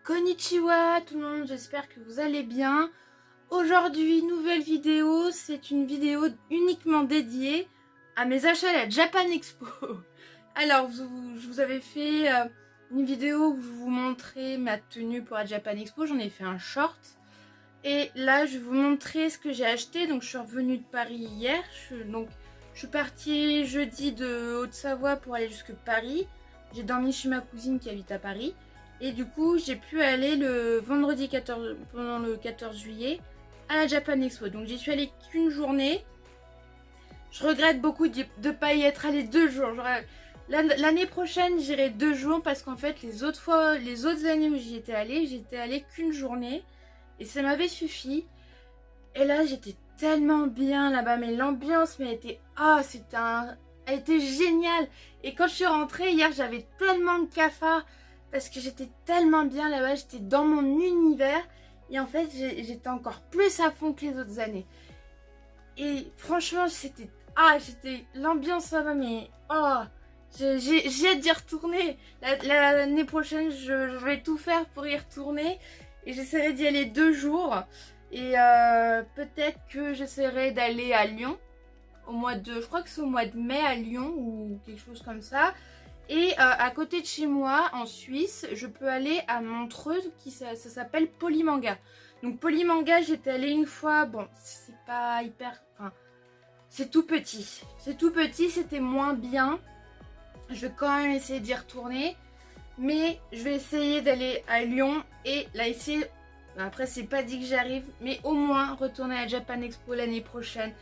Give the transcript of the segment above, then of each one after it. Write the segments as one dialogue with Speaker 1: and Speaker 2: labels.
Speaker 1: Konnichiwa tout le monde, j'espère que vous allez bien. Aujourd'hui, nouvelle vidéo, c'est une vidéo uniquement dédiée à mes achats à la Japan Expo. Alors, je vous avais fait une vidéo où je vous montrais ma tenue pour la Japan Expo, j'en ai fait un short. Et là, je vais vous montrer ce que j'ai acheté. Donc, je suis revenue de Paris hier. Je suis partie jeudi de Haute-Savoie pour aller jusque Paris. J'ai dormi chez ma cousine qui habite à Paris. Et du coup, j'ai pu aller le vendredi 14, pendant le 14 juillet à la Japan Expo. Donc, j'y suis allée qu'une journée. Je regrette beaucoup de ne pas y être allée 2 jours. L'année prochaine, j'irai 2 jours parce qu'en fait, les autres années où j'y étais allée qu'une journée. Et ça m'avait suffi. Et là, j'étais tellement bien là-bas. Mais l'ambiance, elle était géniale. Et quand je suis rentrée hier, j'avais tellement de cafards. Parce que j'étais tellement bien là-bas, j'étais dans mon univers. Et en fait, j'étais encore plus à fond que les autres années. Et franchement, c'était l'ambiance là-bas, mais j'ai hâte d'y retourner. L'année prochaine, je vais tout faire pour y retourner. Et j'essaierai d'y aller 2 jours. Et peut-être que j'essaierai d'aller à Lyon. Je crois que c'est au mois de mai à Lyon ou quelque chose comme ça. Et à côté de chez moi, en Suisse, je peux aller à Montreux, ça s'appelle Polymanga. Donc Polymanga, j'étais allée une fois, bon, c'est pas hyper... Enfin, c'est tout petit. C'est tout petit, c'était moins bien. Je vais quand même essayer d'y retourner. Mais je vais essayer d'aller à Lyon et là essayer... Après, c'est pas dit que j'arrive, mais au moins retourner à la Japan Expo l'année prochaine.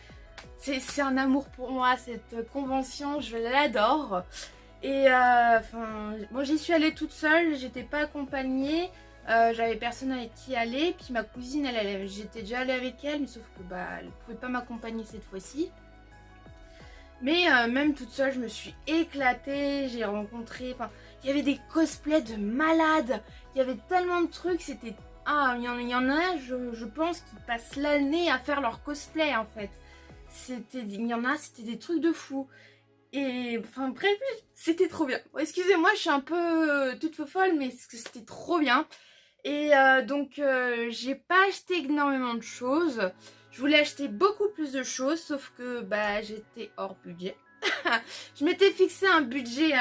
Speaker 1: C'est un amour pour moi, cette convention, je l'adore. Et moi j'y suis allée toute seule, j'étais pas accompagnée, j'avais personne avec qui aller. Puis ma cousine, j'étais déjà allée avec elle, mais sauf que elle pouvait pas m'accompagner cette fois-ci. Mais même toute seule, je me suis éclatée, j'ai rencontré, il y avait des cosplays de malades, il y avait tellement de trucs, c'était... il y en a, je pense, qui passent l'année à faire leur cosplay en fait. C'était des trucs de fou. Et bref, c'était trop bien. Bon, excusez-moi, je suis un peu toute folle, mais c'était trop bien. Et donc, j'ai pas acheté énormément de choses. Je voulais acheter beaucoup plus de choses, sauf que j'étais hors budget. Je m'étais fixé un budget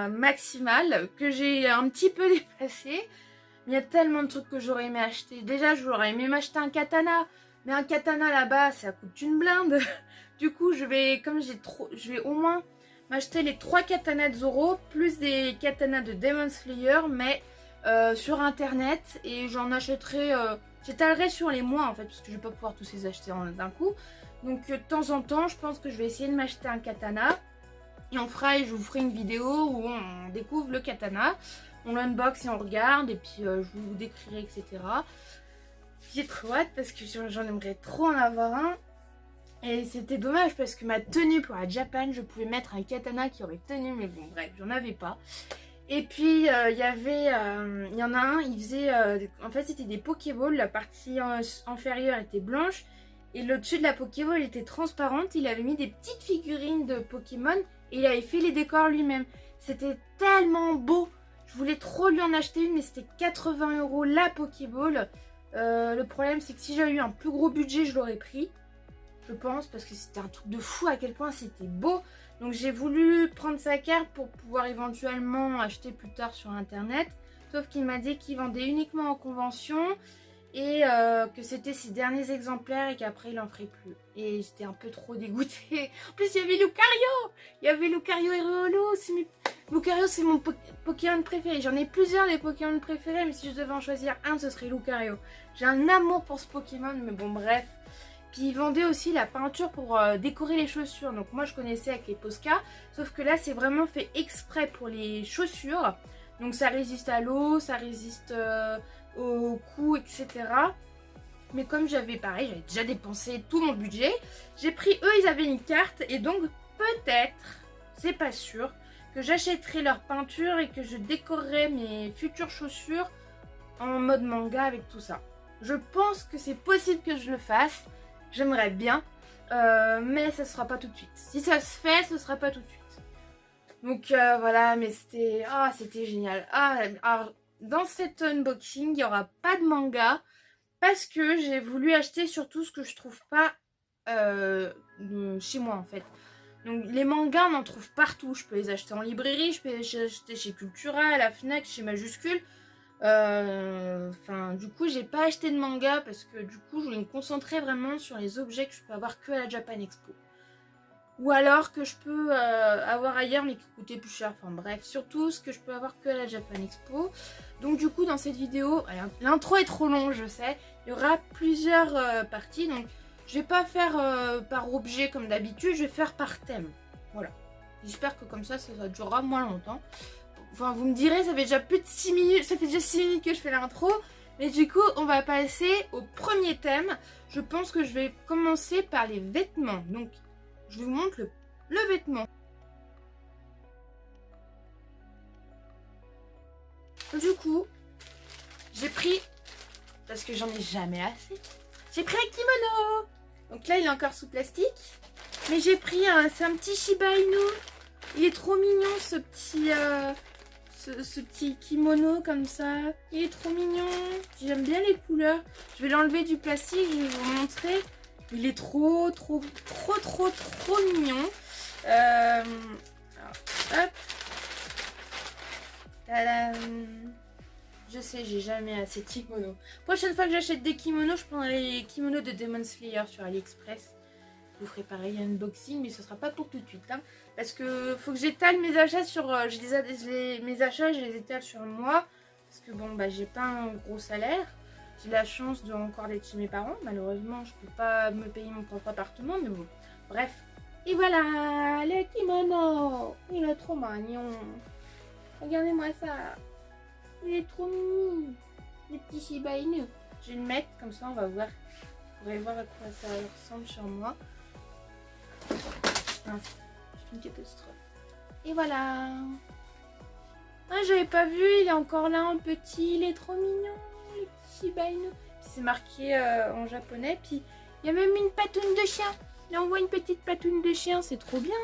Speaker 1: maximal que j'ai un petit peu dépassé. Il y a tellement de trucs que j'aurais aimé acheter. Déjà, j'aurais aimé m'acheter un katana. Mais un katana là-bas, ça coûte une blinde. Du coup, je vais au moins m'acheter les 3 katanas de Zoro, plus des katanas de Demon Slayer, mais sur internet. Et j'en achèterai, j'étalerai sur les mois en fait, parce que je vais pas pouvoir tous les acheter d'un coup. Donc de temps en temps, je pense que je vais essayer de m'acheter un katana. Et je vous ferai une vidéo où on découvre le katana. On l'unbox et on regarde, et puis je vous décrirai, etc. J'ai trop hâte parce que j'en aimerais trop en avoir un. Et c'était dommage parce que ma tenue pour la Japan, je pouvais mettre un katana qui aurait tenu, mais bon bref, j'en avais pas. Et puis il y en a un, il faisait, en fait c'était des Pokéballs, la partie inférieure était blanche et le dessus de la Pokéball était transparente. Il avait mis des petites figurines de Pokémon et il avait fait les décors lui-même. C'était tellement beau, je voulais trop lui en acheter une, mais c'était 80 € la Pokéball. Le problème c'est que si j'avais eu un plus gros budget, je l'aurais pris. Je pense, parce que c'était un truc de fou à quel point c'était beau. Donc j'ai voulu prendre sa carte pour pouvoir éventuellement acheter plus tard sur internet. Sauf qu'il m'a dit qu'il vendait uniquement en convention et que c'était ses derniers exemplaires et qu'après il en ferait plus. Et j'étais un peu trop dégoûtée. En plus il y avait Lucario. Il y avait Lucario et Riolu. Lucario c'est mon Pokémon préféré. J'en ai plusieurs des Pokémon préférés, mais si je devais en choisir un, ce serait Lucario. J'ai un amour pour ce Pokémon, mais bon bref. Puis ils vendaient aussi la peinture pour décorer les chaussures. Donc moi je connaissais avec les Posca. Sauf que là c'est vraiment fait exprès pour les chaussures. Donc ça résiste à l'eau, ça résiste au coups, etc. Mais comme j'avais déjà dépensé tout mon budget. J'ai pris, eux ils avaient une carte. Et donc peut-être, c'est pas sûr, que j'achèterai leur peinture et que je décorerai mes futures chaussures en mode manga avec tout ça. Je pense que c'est possible que je le fasse. J'aimerais bien, mais ça sera pas tout de suite. Si ça se fait, ce sera pas tout de suite. Donc voilà, mais c'était génial. dans cet unboxing, il n'y aura pas de manga parce que j'ai voulu acheter surtout ce que je trouve pas chez moi en fait. Donc les mangas, on en trouve partout. Je peux les acheter en librairie, je peux les acheter chez Cultura, à la Fnac, chez Majuscule. Du coup, j'ai pas acheté de manga parce que du coup, je voulais me concentrer vraiment sur les objets que je peux avoir que à la Japan Expo. Ou alors que je peux avoir ailleurs mais qui coûtaient plus cher. Enfin bref, surtout ce que je peux avoir que à la Japan Expo. Donc du coup, dans cette vidéo, l'intro est trop long, je sais. Il y aura plusieurs parties. Donc je vais pas faire par objet comme d'habitude, je vais faire par thème. Voilà. J'espère que comme ça durera moins longtemps. Enfin, vous me direz, ça fait déjà plus de 6 minutes, ça fait déjà 6 minutes que je fais l'intro. Mais du coup, on va passer au premier thème. Je pense que je vais commencer par les vêtements. Donc, je vous montre le vêtement. Du coup, j'ai pris, parce que j'en ai jamais assez, j'ai pris un kimono. Donc là, il est encore sous plastique. Mais j'ai pris c'est un petit Shiba Inu. Il est trop mignon, ce petit kimono comme ça. Il est trop mignon. J'aime bien les couleurs. Je vais l'enlever du plastique, je vais vous montrer. Il est trop mignon. Alors, hop. Tadam. Je sais, j'ai jamais assez de kimonos. Prochaine fois que j'achète des kimonos, je prendrai les kimonos de Demon Slayer sur AliExpress. Je vous ferai pareil un unboxing, mais ce sera pas pour tout de suite. Hein, parce que faut que j'étale mes achats sur... mes achats, je les étale sur moi. Parce que bon, bah j'ai pas un gros salaire. J'ai la chance de encore d'être chez mes parents. Malheureusement, je peux pas me payer mon propre appartement, mais bon. Bref. Et voilà, le kimono. Il est trop mignon. Regardez-moi ça. Il est trop mignon. Les petits Shiba Inu. Je vais le mettre, comme ça on va voir. Vous pourrez voir à quoi ça ressemble sur moi. Ah, c'est une catastrophe. Et voilà. Ah, j'avais pas vu, il est encore là en petit. Il est trop mignon. Le petit Shiba Inu. C'est marqué en japonais. Puis il y a même une patoune de chien. Là on voit une petite patoune de chien. C'est trop bien.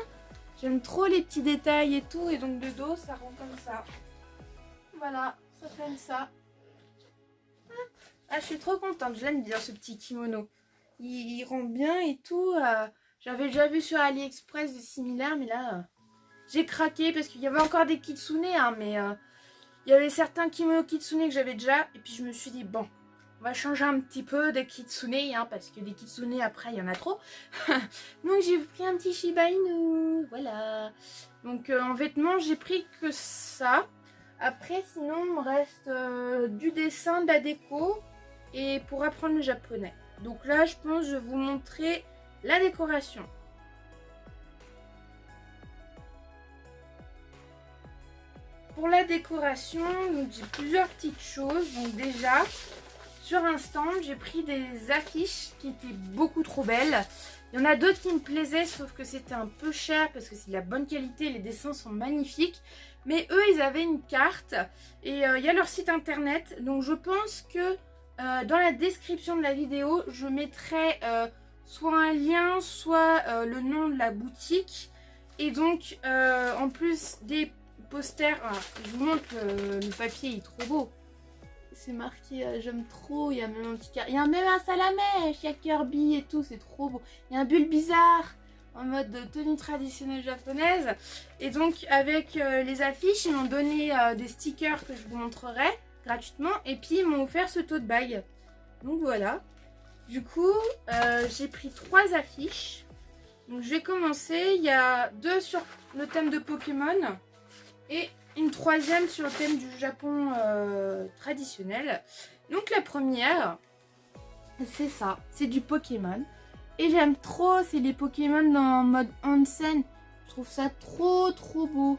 Speaker 1: J'aime trop les petits détails et tout. Et donc de dos, ça rend comme ça. Voilà, ça fait ça. Ah, je suis trop contente. Je l'aime bien ce petit kimono. Il rend bien et tout. J'avais déjà vu sur AliExpress des similaires. Mais là, j'ai craqué parce qu'il y avait encore des kitsune. Hein, mais il y avait certains kimonos kitsune que j'avais déjà. Et puis je me suis dit, bon, on va changer un petit peu des kitsune. Hein, parce que des kitsune, après, il y en a trop. Donc j'ai pris un petit Shiba Inu. Voilà. Donc en vêtements, j'ai pris que ça. Après, sinon, il me reste du dessin, de la déco et pour apprendre le japonais. Donc là, je pense que je vais vous montrer la décoration. Pour la décoration, j'ai plusieurs petites choses. Donc déjà, sur un stand, j'ai pris des affiches qui étaient beaucoup trop belles. Il y en a d'autres qui me plaisaient, sauf que c'était un peu cher parce que c'est de la bonne qualité. Les dessins sont magnifiques. Mais eux, ils avaient une carte et il y a leur site internet. Donc je pense que dans la description de la vidéo, je mettrai soit un lien, soit le nom de la boutique. Et donc, en plus des posters, je vous montre le papier, il est trop beau. C'est marqué, j'aime trop, il y a même un petit carré. Il y a même un salamèche, il y a Kirby et tout, c'est trop beau. Il y a un bulle bizarre en mode de tenue traditionnelle japonaise. Et donc avec les affiches, ils m'ont donné des stickers que je vous montrerai gratuitement. Et puis ils m'ont offert ce tote bag. Donc voilà. Du coup, j'ai pris 3 affiches. Donc je vais commencer. Il y a 2 sur le thème de Pokémon. Et une 3e sur le thème du Japon traditionnel. Donc la première, c'est ça. C'est du Pokémon. Et j'aime trop, c'est les Pokémon en mode onsen. Je trouve ça trop beau.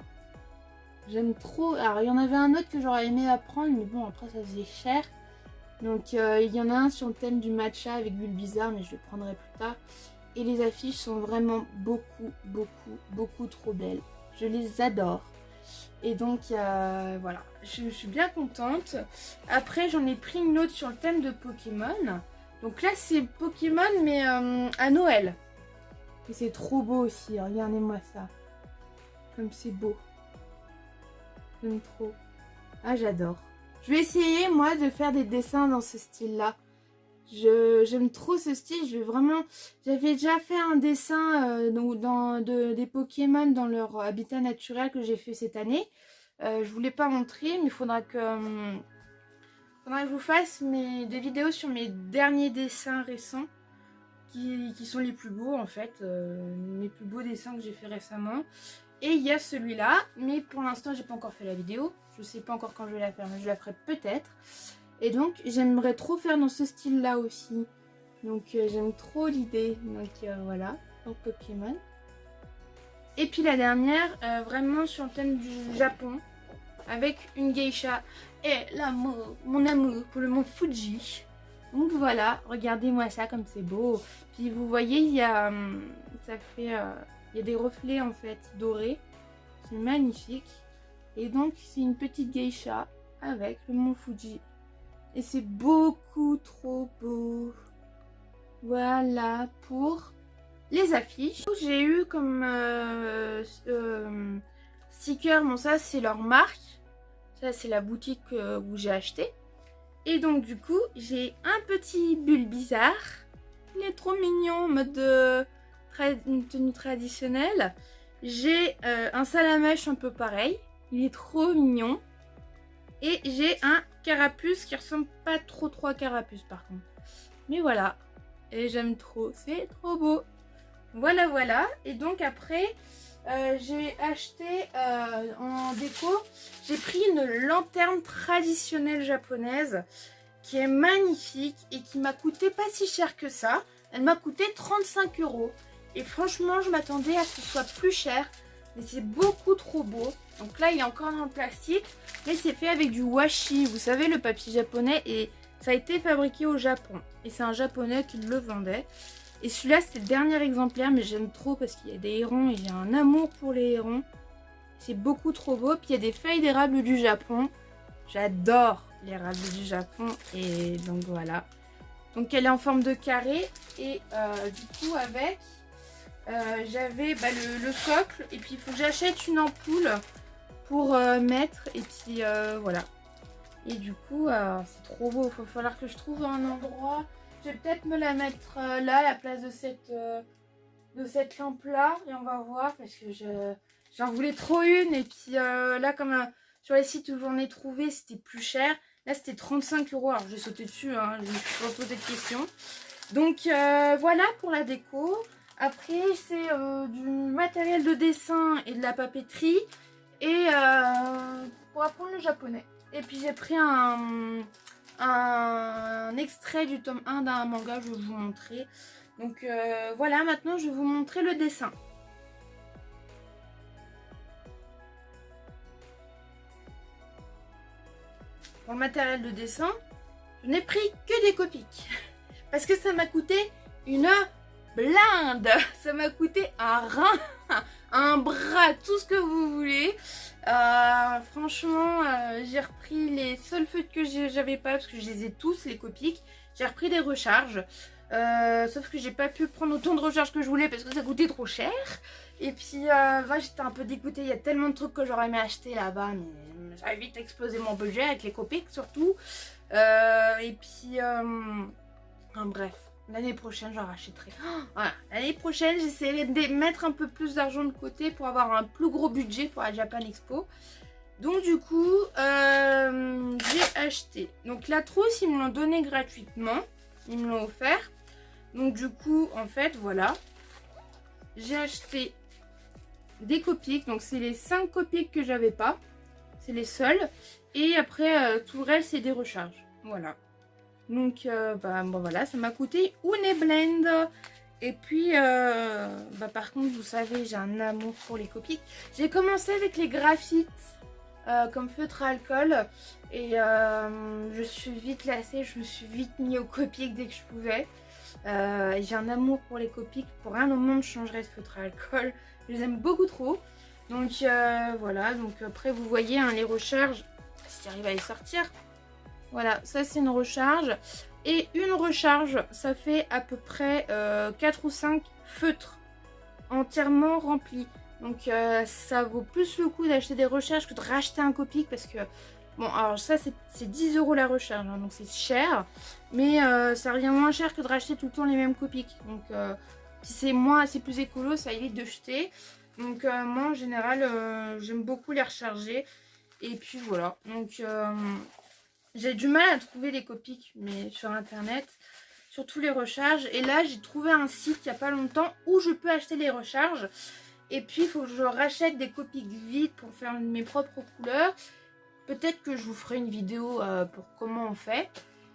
Speaker 1: J'aime trop. Alors il y en avait un autre que j'aurais aimé apprendre, mais bon après ça faisait cher. Donc il y en a un sur le thème du matcha avec Bulbizarre, mais je le prendrai plus tard. Et les affiches sont vraiment beaucoup trop belles. Je les adore. Et donc voilà, je suis bien contente. Après j'en ai pris une autre sur le thème de Pokémon. Donc là c'est Pokémon mais à Noël. Et c'est trop beau aussi, regardez-moi ça. Comme c'est beau. J'aime trop. Ah j'adore. Je vais essayer moi de faire des dessins dans ce style-là. J'aime trop ce style. J'avais déjà fait un dessin des Pokémon dans leur habitat naturel que j'ai fait cette année. Je voulais pas montrer, mais il faudra que je vous fasse des vidéos sur mes derniers dessins récents qui sont les plus beaux en fait, mes plus beaux dessins que j'ai fait récemment. Et il y a celui-là, mais pour l'instant j'ai pas encore fait la vidéo, je sais pas encore quand je vais la faire, mais je la ferai peut-être. Et donc j'aimerais trop faire dans ce style là aussi, donc j'aime trop l'idée, donc voilà, pour Pokémon. Et puis la dernière, vraiment sur le thème du Japon, avec une geisha et l'amour, mon amour pour le mont Fuji. Donc voilà, regardez-moi ça comme c'est beau. Puis vous voyez, il y a des reflets en fait dorés. C'est magnifique. Et donc c'est une petite geisha avec le mont Fuji. Et c'est beaucoup trop beau. Voilà pour les affiches. J'ai eu comme sticker, bon ça c'est leur marque. Ça c'est la boutique où j'ai acheté. Et donc du coup, j'ai un petit Bulbizarre. Il est trop mignon en mode une tenue traditionnelle. J'ai un Salamèche un peu pareil. Il est trop mignon. Et j'ai un Carapuce qui ressemble pas trop à Carapuce par contre. Mais voilà. Et j'aime trop. C'est trop beau. Voilà. Et donc après, j'ai acheté en déco, j'ai pris une lanterne traditionnelle japonaise qui est magnifique et qui m'a coûté pas si cher que ça. Elle m'a coûté 35 €. Et franchement, je m'attendais à ce que ce soit plus cher. Mais c'est beaucoup trop beau. Donc là, il est encore dans le plastique. Mais c'est fait avec du washi. Vous savez, le papier japonais. Et ça a été fabriqué au Japon. Et c'est un japonais qui le vendait. Et celui-là, c'est le dernier exemplaire, mais j'aime trop parce qu'il y a des hérons et j'ai un amour pour les hérons. C'est beaucoup trop beau. Puis il y a des feuilles d'érable du Japon. J'adore l'érable du Japon. Et donc voilà. Donc elle est en forme de carré. Et du coup, avec, j'avais le socle. Et puis il faut que j'achète une ampoule pour mettre. Et puis voilà. Et du coup, c'est trop beau. Il va falloir que je trouve un endroit. Je vais peut-être me la mettre là, à la place de cette lampe-là. Et on va voir parce que j'en voulais trop une. Et puis là, comme sur les sites où j'en ai trouvé, c'était plus cher. Là, c'était 35 €. Alors, j'ai sauté dessus. Hein, je me suis pas posé de questions. Donc, voilà pour la déco. Après, c'est du matériel de dessin et de la papeterie. Et pour apprendre le japonais. Et puis, j'ai pris un extrait du tome 1 d'un manga, je vais vous montrer. Donc voilà, maintenant je vais vous montrer le dessin. Pour le matériel de dessin, je n'ai pris que des Copics. Parce que ça m'a coûté une blinde. Ça m'a coûté un rein, un bras, tout ce que vous voulez. Franchement, j'ai repris les seuls feutres que j'avais pas parce que je les ai tous, les Copics. J'ai repris des recharges. Sauf que j'ai pas pu prendre autant de recharges que je voulais parce que ça coûtait trop cher. Et puis j'étais un peu dégoûtée. Il y a tellement de trucs que j'aurais aimé acheter là-bas, mais j'avais vite explosé mon budget avec les Copics surtout. Et puis bref. L'année prochaine, j'en rachèterai. Voilà. L'année prochaine, j'essaierai de mettre un peu plus d'argent de côté pour avoir un plus gros budget pour la Japan Expo. Donc du coup, j'ai acheté. Donc la trousse, ils me l'ont donné gratuitement. Ils me l'ont offert. Donc du coup, en fait, voilà. J'ai acheté des Copics. Donc c'est les 5 Copics que j'avais pas. C'est les seuls. Et après, tout le reste, c'est des recharges. Voilà. Donc bon voilà, ça m'a coûté une blend. Et puis par contre, vous savez, j'ai un amour pour les Copics. J'ai commencé avec les graphites comme feutre à alcool. Et je suis vite lassée, je me suis vite mis aux Copics dès que je pouvais. J'ai un amour pour les Copics. Pour rien au monde, je changerais ce feutre à alcool. Je les aime beaucoup trop. Donc voilà, donc après vous voyez hein, les recharges, si j'arrive à les sortir. Voilà, ça c'est une recharge. Et une recharge, ça fait à peu près 4 ou 5 feutres entièrement remplis. Donc ça vaut plus le coup d'acheter des recharges que de racheter un Copic parce que Bon, alors ça, c'est 10 € la recharge, hein, donc c'est cher. Mais ça revient moins cher que de racheter tout le temps les mêmes Copic. Donc, si c'est plus écolo, ça évite de jeter. Donc, moi, en général, j'aime beaucoup les recharger. Et puis, voilà. Donc, j'ai du mal à trouver les Copic, mais sur Internet, surtout les recharges. Et là, j'ai trouvé un site il n'y a pas longtemps où je peux acheter les recharges. Et puis, il faut que je rachète des Copic vides pour faire mes propres couleurs. Peut-être que je vous ferai une vidéo pour comment on fait.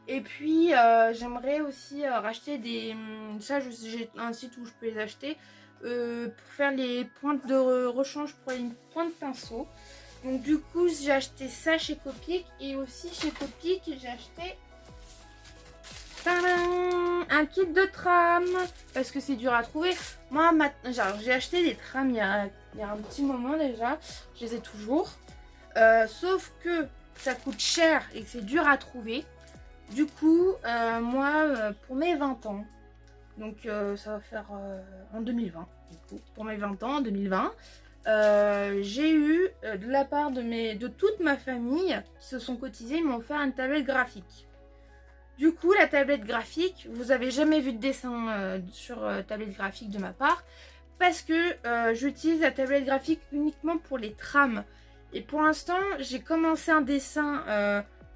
Speaker 1: Et puis, j'aimerais aussi racheter des... Ça, j'ai un site où je peux les acheter. Pour faire les pointes de rechange pour les pointes pinceau. Donc, du coup, j'ai acheté ça chez Copic. Et aussi, chez Copic, j'ai acheté... un kit de trame. Parce que c'est dur à trouver. Moi, j'ai acheté des trames il y a un petit moment déjà. Je les ai toujours. Sauf que ça coûte cher et que c'est dur à trouver. Du coup, moi, pour mes 20 ans, donc ça va faire en 2020, du coup, pour mes 20 ans, en 2020, j'ai eu de la part de toute ma famille qui se sont cotisés, ils m'ont offert une tablette graphique. Du coup, la tablette graphique, vous avez jamais vu de dessin sur tablette graphique de ma part, parce que j'utilise la tablette graphique uniquement pour les trames. Et pour l'instant, j'ai commencé un dessin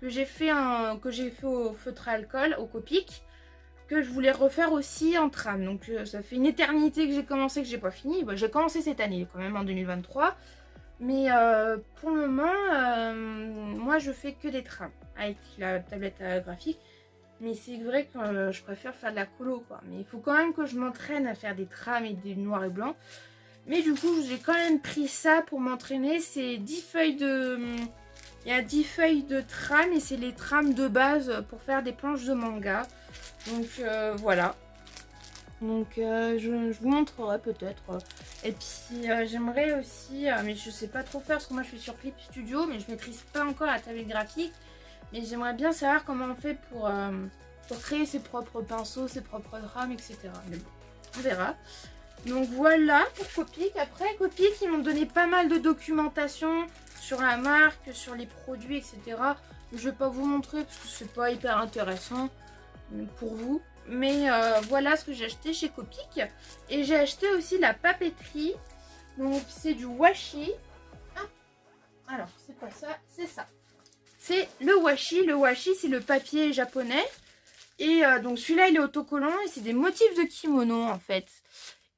Speaker 1: que j'ai fait au feutre à alcool, au Copic, que je voulais refaire aussi en trame. Donc ça fait une éternité que j'ai commencé, que j'ai pas fini. Bon, j'ai commencé cette année quand même, en 2023. Mais pour le moment, moi je fais que des trames avec la tablette graphique. Mais c'est vrai que je préfère faire de la colo, quoi. Mais il faut quand même que je m'entraîne à faire des trames et des noirs et blancs. Mais du coup, j'ai quand même pris ça pour m'entraîner. C'est 10 feuilles de... Il y a 10 feuilles de trame et c'est les trames de base pour faire des planches de manga. Donc voilà. Donc je vous montrerai peut-être. Et puis j'aimerais aussi, mais je sais pas trop faire parce que moi je suis sur Clip Studio, mais je maîtrise pas encore la tablette graphique. Mais j'aimerais bien savoir comment on fait pour créer ses propres pinceaux, ses propres trames, etc. Mais bon, on verra. Donc voilà pour Copic. Après Copic, ils m'ont donné pas mal de documentation sur la marque, sur les produits, etc. Je vais pas vous montrer parce que c'est pas hyper intéressant pour vous. Mais voilà ce que j'ai acheté chez Copic. Et j'ai acheté aussi la papeterie. Donc c'est du washi. Ah, alors c'est pas ça, c'est ça. C'est le washi. Le washi, c'est le papier japonais. Et donc celui-là, il est autocollant et c'est des motifs de kimono en fait.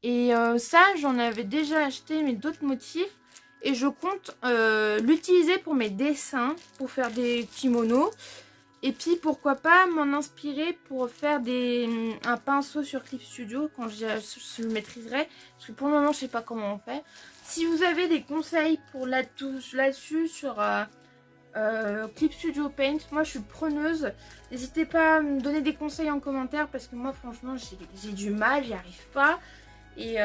Speaker 1: Et ça, j'en avais déjà acheté, mais d'autres motifs. Et je compte l'utiliser pour mes dessins, pour faire des kimonos. Et puis, pourquoi pas m'en inspirer pour faire un pinceau sur Clip Studio quand je le maîtriserai. Parce que pour le moment, je sais pas comment on fait. Si vous avez des conseils pour là-dessus sur Clip Studio Paint, moi je suis preneuse. N'hésitez pas à me donner des conseils en commentaire parce que moi, franchement, j'ai du mal, j'y arrive pas. Et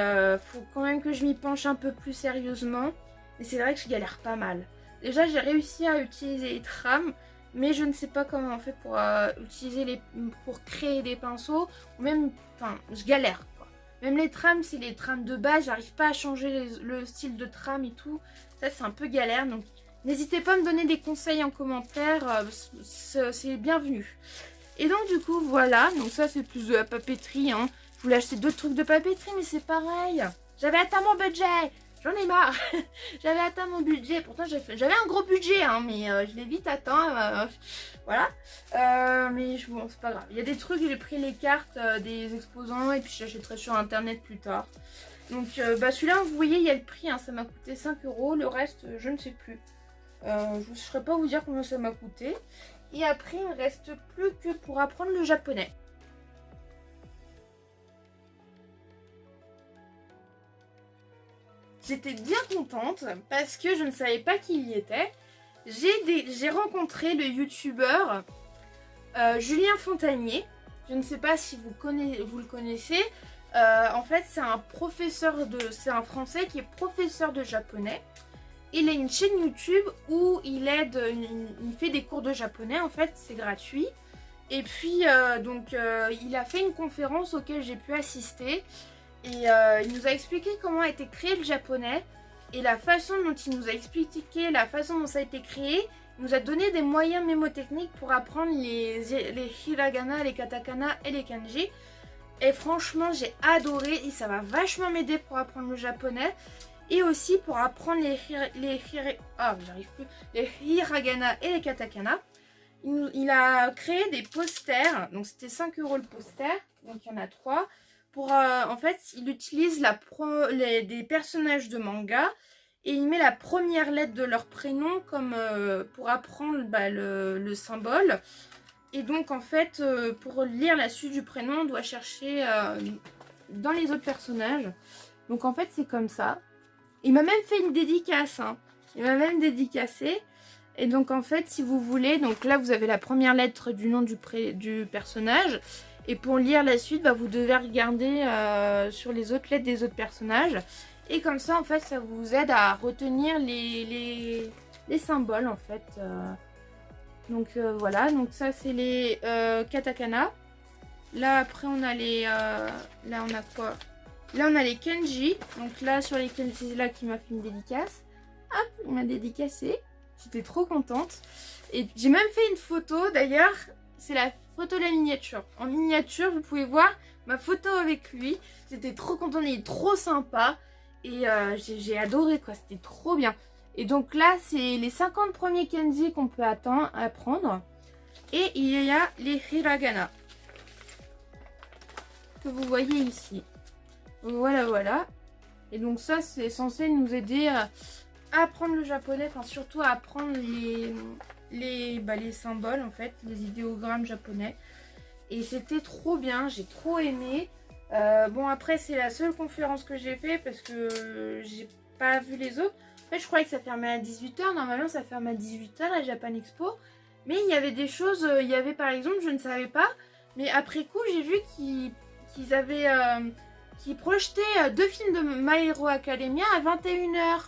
Speaker 1: faut quand même que je m'y penche un peu plus sérieusement. Mais c'est vrai que je galère pas mal. Déjà, j'ai réussi à utiliser les trames. Mais je ne sais pas comment on fait pour créer des pinceaux. Ou même, enfin, je galère quoi. Même les trames, c'est les trames de base. J'arrive pas à changer le style de trame et tout. Ça, c'est un peu galère. Donc, n'hésitez pas à me donner des conseils en commentaire. C'est bienvenu. Et donc, du coup, voilà. Donc ça, c'est plus de la papeterie, hein. Je voulais acheter d'autres trucs de papeterie, mais c'est pareil. J'avais atteint mon budget. J'en ai marre. J'avais atteint mon budget. Pourtant, j'avais un gros budget, hein, mais je l'ai vite atteint. Voilà. Mais bon, c'est pas grave. Il y a des trucs, j'ai pris les cartes des exposants et puis j'achèterai sur internet plus tard. Donc, celui-là, vous voyez, il y a le prix. Hein, ça m'a coûté 5 €. Le reste, je ne sais plus. Je ne saurais pas vous dire combien ça m'a coûté. Et après, il ne reste plus que pour apprendre le japonais. J'étais bien contente parce que je ne savais pas qui y était. J'ai rencontré le youtubeur Julien Fontanier. Je ne sais pas si vous le connaissez. En fait, c'est un Français qui est professeur de japonais. Il a une chaîne YouTube où il fait des cours de japonais. En fait, c'est gratuit. Et puis, il a fait une conférence auquel j'ai pu assister. Et il nous a expliqué comment a été créé le japonais et la façon dont il nous a expliqué la façon dont ça a été créé Il nous a donné des moyens mémotechniques pour apprendre les hiragana, les katakana et les kanji. Et franchement, j'ai adoré et ça va vachement m'aider pour apprendre le japonais. Et aussi pour apprendre les hiragana et les katakana. Il a créé des posters, donc c'était 5 € le poster, donc il y en a 3. Pour, en fait, il utilise des personnages de manga et il met la première lettre de leur prénom comme pour apprendre le symbole. Et donc en fait, pour lire la suite du prénom, on doit chercher dans les autres personnages. Donc en fait, c'est comme ça. Il m'a même fait une dédicace, hein. Il m'a même dédicacé. Et donc en fait, si vous voulez, donc là vous avez la première lettre du nom du personnage. Et pour lire la suite, vous devez regarder sur les autres lettres des autres personnages. Et comme ça, en fait, ça vous aide à retenir les symboles, en fait. Donc voilà, donc ça c'est les katakana. Là après on a les... là on a quoi? Là on a les kanji. Donc là sur les kanji, là qui m'a fait une dédicace. Hop, il m'a dédicacé. J'étais trop contente. Et j'ai même fait une photo d'ailleurs. C'est la photo de la miniature. En miniature, vous pouvez voir ma photo avec lui. J'étais trop contente, il est trop sympa. Et j'ai adoré quoi, c'était trop bien. Et donc là, c'est les 50 premiers kanji qu'on peut apprendre. Et il y a les hiragana. Que vous voyez ici. Voilà, voilà. Et donc ça, c'est censé nous aider à apprendre le japonais. Enfin, surtout à apprendre les symboles, en fait. Les idéogrammes japonais. Et c'était trop bien, j'ai trop aimé. Bon, après, c'est la seule conférence que j'ai fait parce que j'ai pas vu les autres. En fait, je croyais que ça fermait à 18 h. Normalement, ça ferme à 18 h, la Japan Expo. Mais il y avait des choses, il y avait par exemple, je ne savais pas. Mais après coup, j'ai vu qu'ils projetaient 2 films de My Hero Academia à 21 h.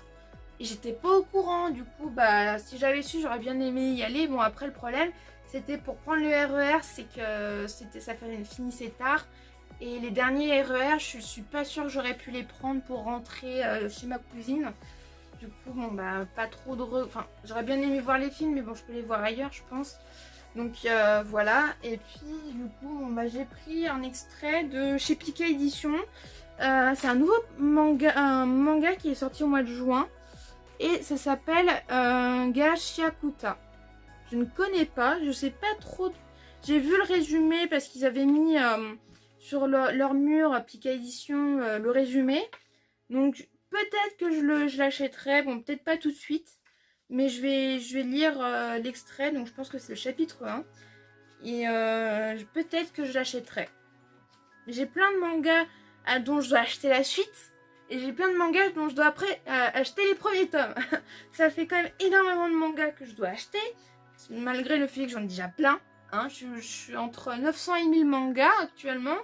Speaker 1: Et j'étais pas au courant. Du coup, si j'avais su, j'aurais bien aimé y aller. Bon, après, le problème, c'était pour prendre le RER, c'est que ça finissait tard. Et les derniers RER, je suis pas sûre que j'aurais pu les prendre pour rentrer chez ma cousine. Du coup, bon, pas trop de... Enfin, j'aurais bien aimé voir les films, mais bon, je peux les voir ailleurs, je pense. Donc, voilà. Et puis, du coup, j'ai pris un extrait de chez Pika Édition. C'est un nouveau manga, un manga qui est sorti au mois de juin. Et ça s'appelle Gashiakuta. Je ne connais pas, je sais pas trop... J'ai vu le résumé parce qu'ils avaient mis... sur leur mur Pika Édition le résumé. Donc peut-être que je l'achèterai. Bon, peut-être pas tout de suite. Mais je vais lire l'extrait. Donc je pense que c'est le chapitre 1. Et peut-être que je l'achèterai. J'ai plein de mangas dont je dois acheter la suite. Et j'ai plein de mangas dont je dois après acheter les premiers tomes. Ça fait quand même énormément de mangas que je dois acheter. Malgré le fait que j'en ai déjà plein. Hein, je suis entre 900 et 1000 mangas actuellement.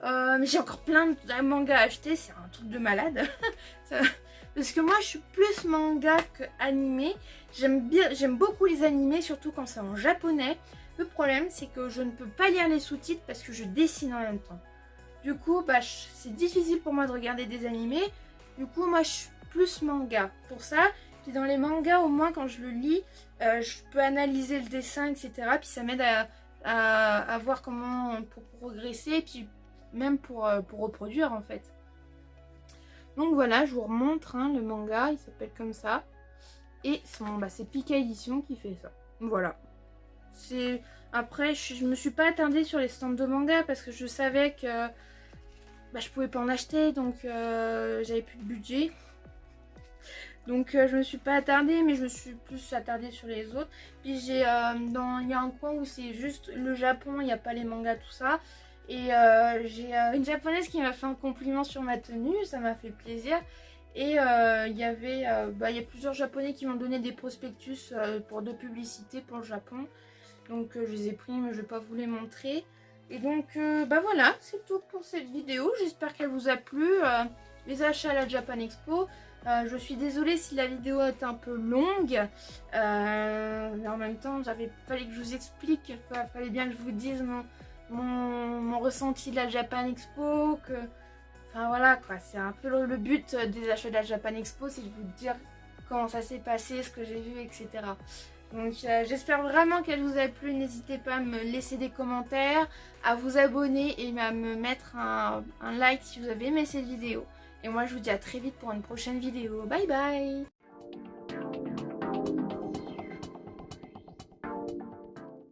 Speaker 1: Mais j'ai encore plein de mangas à acheter. C'est un truc de malade. Parce que moi, je suis plus manga que animé. J'aime beaucoup les animés, surtout quand c'est en japonais. Le problème, c'est que je ne peux pas lire les sous-titres parce que je dessine en même temps. Du coup, c'est difficile pour moi de regarder des animés. Du coup, moi, je suis plus manga pour ça. Puis dans les mangas, au moins, quand je le lis, je peux analyser le dessin, etc. Puis ça m'aide à voir comment pour progresser. Puis même pour reproduire, en fait. Donc voilà, je vous remontre le manga. Il s'appelle comme ça. Et c'est Pika Édition qui fait ça. Voilà. Après, je me suis pas attardée sur les stands de manga parce que je savais que je pouvais pas en acheter, donc j'avais plus de budget. Donc je me suis pas attardée, mais je me suis plus attardée sur les autres. Puis il y a un coin où c'est juste le Japon, il n'y a pas les mangas, tout ça. Et j'ai une japonaise qui m'a fait un compliment sur ma tenue, ça m'a fait plaisir. Et il y a plusieurs japonais qui m'ont donné des prospectus pour de publicité pour le Japon. Donc je les ai pris, mais je vais pas vous les montrer. Et donc voilà, c'est tout pour cette vidéo. J'espère qu'elle vous a plu. Les achats à la Japan Expo. Je suis désolée si la vidéo est un peu longue. Mais en même temps, fallait que je vous explique. Fallait bien que je vous dise mon ressenti de la Japan Expo. Enfin voilà quoi, c'est un peu le but des achats de la Japan Expo, c'est de vous dire comment ça s'est passé, ce que j'ai vu, etc. Donc j'espère vraiment qu'elle vous a plu. N'hésitez pas à me laisser des commentaires, à vous abonner et à me mettre un like si vous avez aimé cette vidéo. Et moi je vous dis à très vite pour une prochaine vidéo. Bye bye!